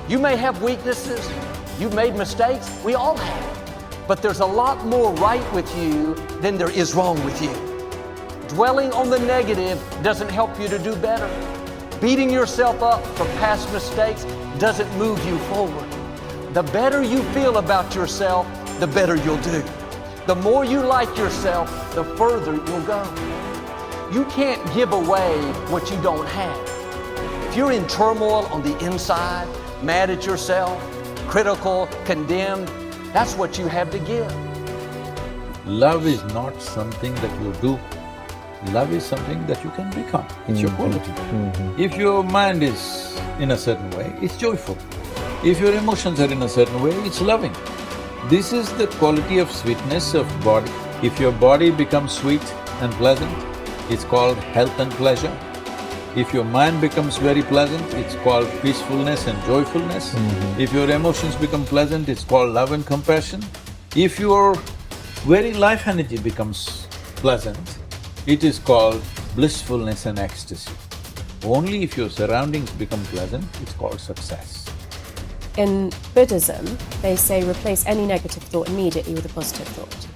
You may have weaknesses, you've made mistakes, we all have. But there's a lot more right with you than there is wrong with you. Dwelling on the negative doesn't help you to do better. Beating yourself up for past mistakes doesn't move you forward. The better you feel about yourself, the better you'll do. The more you like yourself, the further you'll go. You can't give away what you don't have. If you're in turmoil on the inside, mad at yourself, critical, condemned, that's what you have to give. Love is not something that you do. Love is something that you can become. It's your quality. If your mind is in a certain way, it's joyful. If your emotions are in a certain way, it's loving. This is the quality of sweetness of body. If your body becomes sweet and pleasant, it's called health and pleasure. If your mind becomes very pleasant, it's called peacefulness and joyfulness. If your emotions become pleasant, it's called love and compassion. If your very life energy becomes pleasant, it is called blissfulness and ecstasy. Only if your surroundings become pleasant, it's called success. In Buddhism, they say replace any negative thought immediately with a positive thought.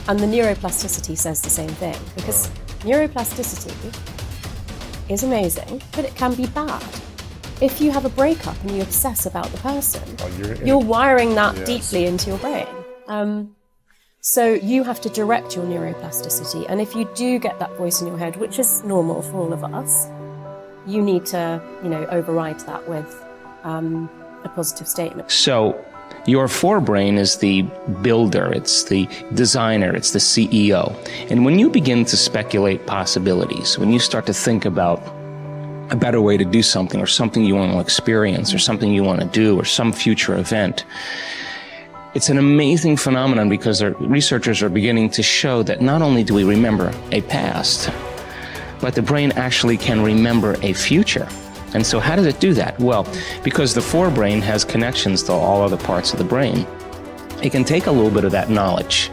And the neuroplasticity says the same thing, because neuroplasticity is amazing, but it can be bad. If you have a breakup and you obsess about the person, you're wiring that deeply into your brain. So you have to direct your neuroplasticity, and if you do get that voice in your head, which is normal for all of us, you need to, override that with a positive statement. So your forebrain is the builder, it's the designer, it's the CEO. And when you begin to speculate possibilities, when you start to think about a better way to do something, or something you want to experience, or something you want to do, or some future event, it's an amazing phenomenon, because researchers are beginning to show that not only do we remember a past, but the brain actually can remember a future. And so how does it do that? Well, because the forebrain has connections to all other parts of the brain, it can take a little bit of that knowledge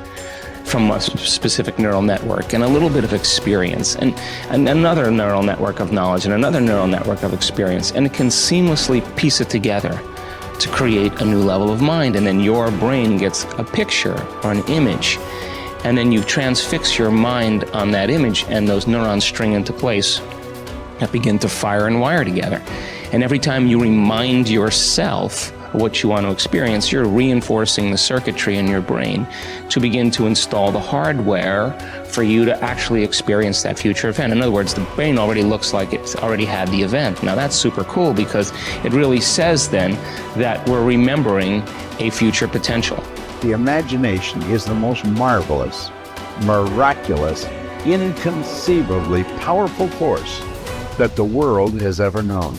from a specific neural network and a little bit of experience and another neural network of knowledge and another neural network of experience, and it can seamlessly piece it together to create a new level of mind. And then your brain gets a picture or an image, and then you transfix your mind on that image, and those neurons string into place that begin to fire and wire together. And every time you remind yourself of what you want to experience, you're reinforcing the circuitry in your brain to begin to install the hardware for you to actually experience that future event. In other words, the brain already looks like it's already had the event. Now that's super cool, because it really says then that we're remembering a future potential. The imagination is the most marvelous, miraculous, inconceivably powerful force that the world has ever known.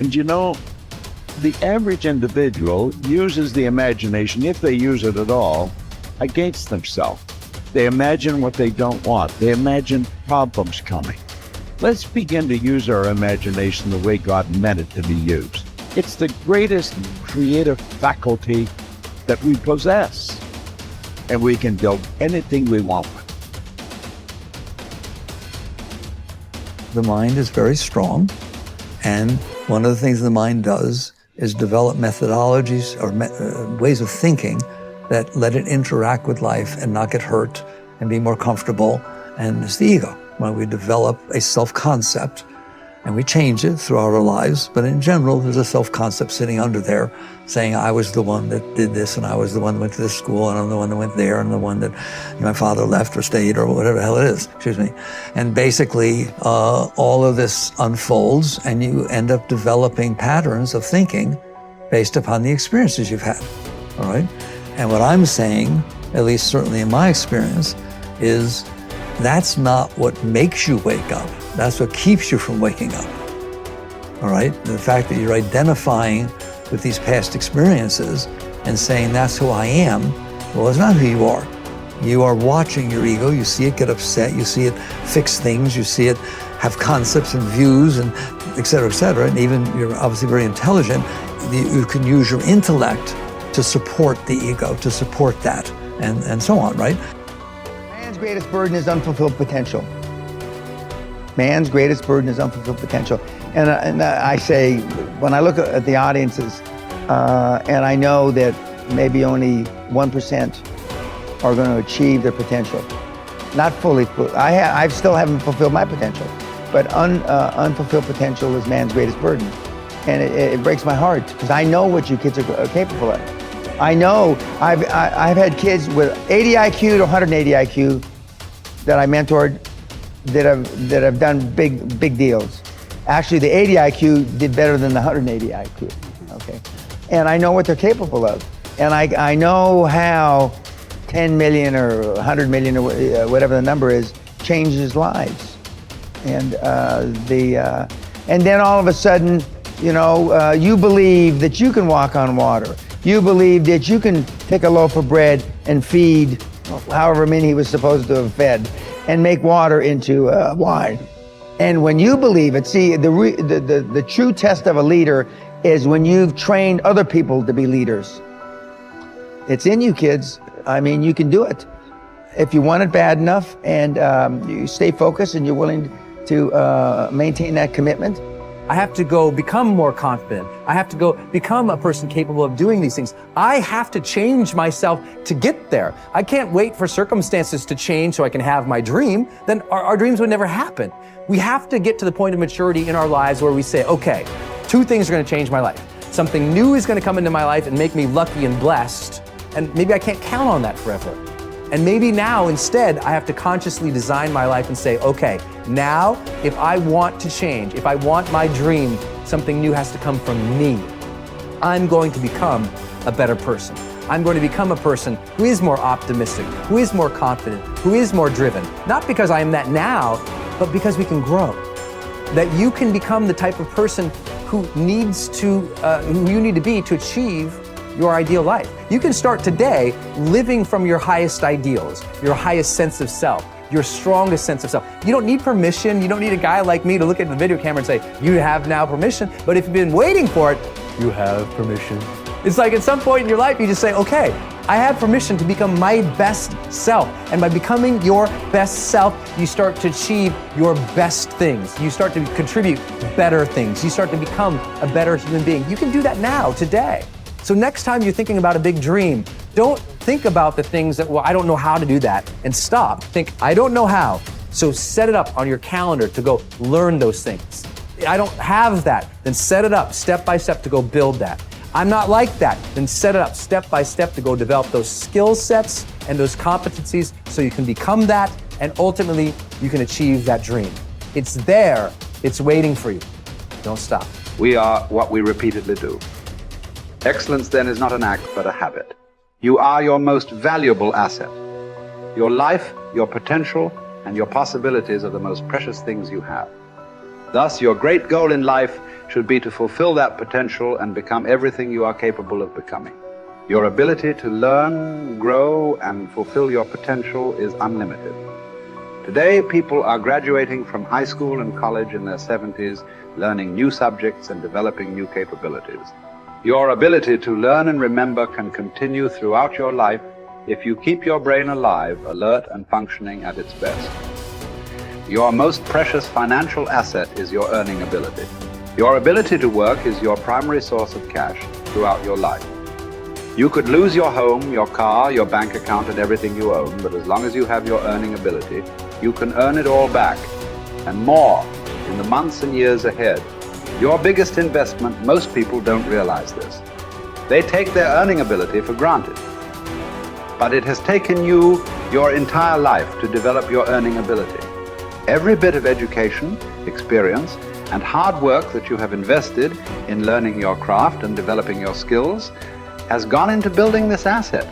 And the average individual uses the imagination, if they use it at all, against themselves. They imagine what they don't want. They imagine problems coming. Let's begin to use our imagination the way God meant it to be used. It's the greatest creative faculty that we possess, and we can build anything we want with. The mind is very strong, and one of the things the mind does is develop methodologies or ways of thinking that let it interact with life and not get hurt and be more comfortable. And it's the ego. When we develop a self-concept and we change it throughout our lives, but in general, there's a self-concept sitting under there saying, I was the one that did this, and I was the one that went to this school, and I'm the one that went there, and the one that my father left or stayed, or whatever the hell it is, And basically, all of this unfolds, and you end up developing patterns of thinking based upon the experiences you've had, all right? And what I'm saying, at least certainly in my experience, is that's not what makes you wake up. That's what keeps you from waking up, all right? The fact that you're identifying with these past experiences and saying, that's who I am, well, it's not who you are. You are watching your ego, you see it get upset, you see it fix things, you see it have concepts and views and et cetera, and even you're obviously very intelligent, you can use your intellect to support the ego, to support that, and so on, right? Man's greatest burden is unfulfilled potential. Man's greatest burden is unfulfilled potential. And I say, when I look at the audiences, And I know that maybe only 1% are going to achieve their potential. Not fully. I still haven't fulfilled my potential, but unfulfilled potential is man's greatest burden. And it breaks my heart because I know what you kids are capable of. I know I've had kids with 80 IQ to 180 IQ that I mentored that have done big deals. Actually, the 80 IQ did better than the 180 IQ. Okay, and I know what they're capable of, and I know how 10 million or 100 million or whatever the number is changes lives, and then all of a sudden, you know, you believe that you can walk on water. You believe that you can take a loaf of bread and feed however many he was supposed to have fed and make water into wine. And when you believe it, see, the true test of a leader is when you've trained other people to be leaders. It's in you, kids. I mean, you can do it. If you want it bad enough and you stay focused and you're willing to maintain that commitment. I have to go become more confident. I have to go become a person capable of doing these things. I have to change myself to get there. I can't wait for circumstances to change so I can have my dream. Then our dreams would never happen. We have to get to the point of maturity in our lives where we say, okay, 2 things are going to change my life. Something new is going to come into my life and make me lucky and blessed. And maybe I can't count on that forever. And maybe now instead I have to consciously design my life and say, okay, now if I want to change, if I want my dream, something new has to come from me. I'm going to become a better person. I'm going to become a person who is more optimistic, who is more confident, who is more driven. Not because I am that now, but because we can grow. That you can become the type of person who you need to be to achieve your ideal life. You can start today living from your highest ideals, your highest sense of self, your strongest sense of self. You don't need permission. You don't need a guy like me to look at the video camera and say, you have now permission. But if you've been waiting for it, you have permission. It's like at some point in your life, you just say, okay, I have permission to become my best self. And by becoming your best self, you start to achieve your best things. You start to contribute better things. You start to become a better human being. You can do that now, today. So next time you're thinking about a big dream, don't think about the things that, well, I don't know how to do that, and stop. Think, I don't know how. So set it up on your calendar to go learn those things. I don't have that, then set it up step by step to go build that. I'm not like that, then set it up step by step to go develop those skill sets and those competencies so you can become that, and ultimately you can achieve that dream. It's there, it's waiting for you. Don't stop. We are what we repeatedly do. Excellence then is not an act, but a habit. You are your most valuable asset. Your life, your potential, and your possibilities are the most precious things you have. Thus, your great goal in life should be to fulfill that potential and become everything you are capable of becoming. Your ability to learn, grow, and fulfill your potential is unlimited. Today, people are graduating from high school and college in their 70s, learning new subjects and developing new capabilities. Your ability to learn and remember can continue throughout your life if you keep your brain alive, alert, and functioning at its best. Your most precious financial asset is your earning ability. Your ability to work is your primary source of cash throughout your life. You could lose your home, your car, your bank account, and everything you own, but as long as you have your earning ability, you can earn it all back, and more, in the months and years ahead. Your biggest investment, most people don't realize this. They take their earning ability for granted. But it has taken you your entire life to develop your earning ability. Every bit of education, experience, and hard work that you have invested in learning your craft and developing your skills has gone into building this asset.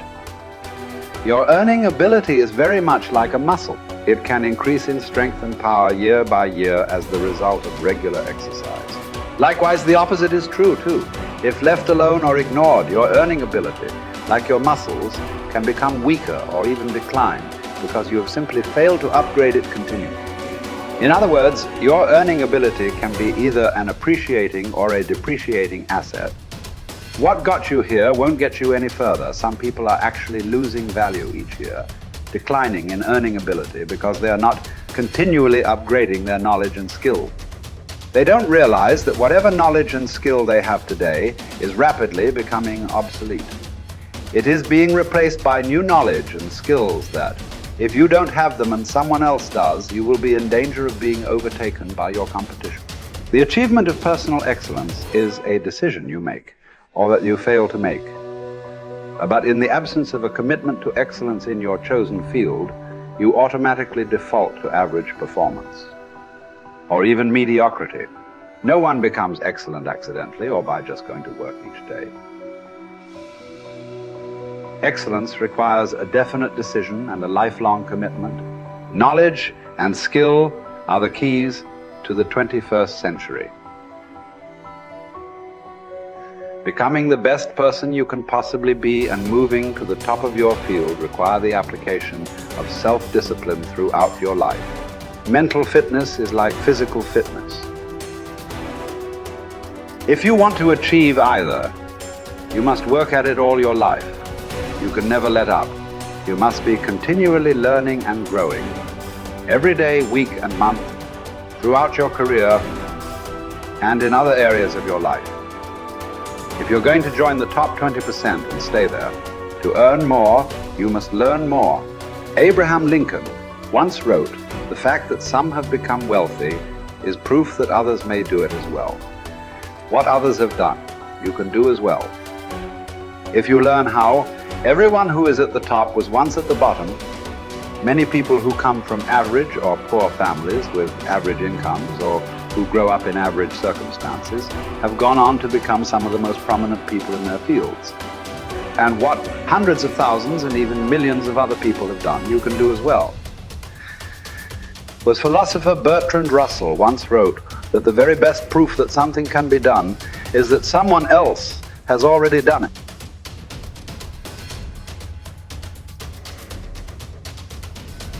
Your earning ability is very much like a muscle. It can increase in strength and power year by year as the result of regular exercise. Likewise, the opposite is true too. If left alone or ignored, your earning ability, like your muscles, can become weaker or even decline because you have simply failed to upgrade it continually. In other words, your earning ability can be either an appreciating or a depreciating asset. What got you here won't get you any further. Some people are actually losing value each year, declining in earning ability because they are not continually upgrading their knowledge and skill. They don't realize that whatever knowledge and skill they have today is rapidly becoming obsolete. It is being replaced by new knowledge and skills that, if you don't have them and someone else does, you will be in danger of being overtaken by your competition. The achievement of personal excellence is a decision you make, or that you fail to make. But in the absence of a commitment to excellence in your chosen field, you automatically default to average performance, or even mediocrity. No one becomes excellent accidentally or by just going to work each day. Excellence requires a definite decision and a lifelong commitment. Knowledge and skill are the keys to the 21st century. Becoming the best person you can possibly be and moving to the top of your field require the application of self-discipline throughout your life. Mental fitness is like physical fitness. If you want to achieve either, you must work at it all your life. You can never let up. You must be continually learning and growing. Every day, week and month, throughout your career, and in other areas of your life. If you're going to join the top 20% and stay there, to earn more, you must learn more. Abraham Lincoln once wrote, "The fact that some have become wealthy is proof that others may do it as well." What others have done, you can do as well. If you learn how, everyone who is at the top was once at the bottom. Many people who come from average or poor families with average incomes or who grow up in average circumstances have gone on to become some of the most prominent people in their fields. And what hundreds of thousands and even millions of other people have done, you can do as well. The philosopher Bertrand Russell once wrote that the very best proof that something can be done is that someone else has already done it.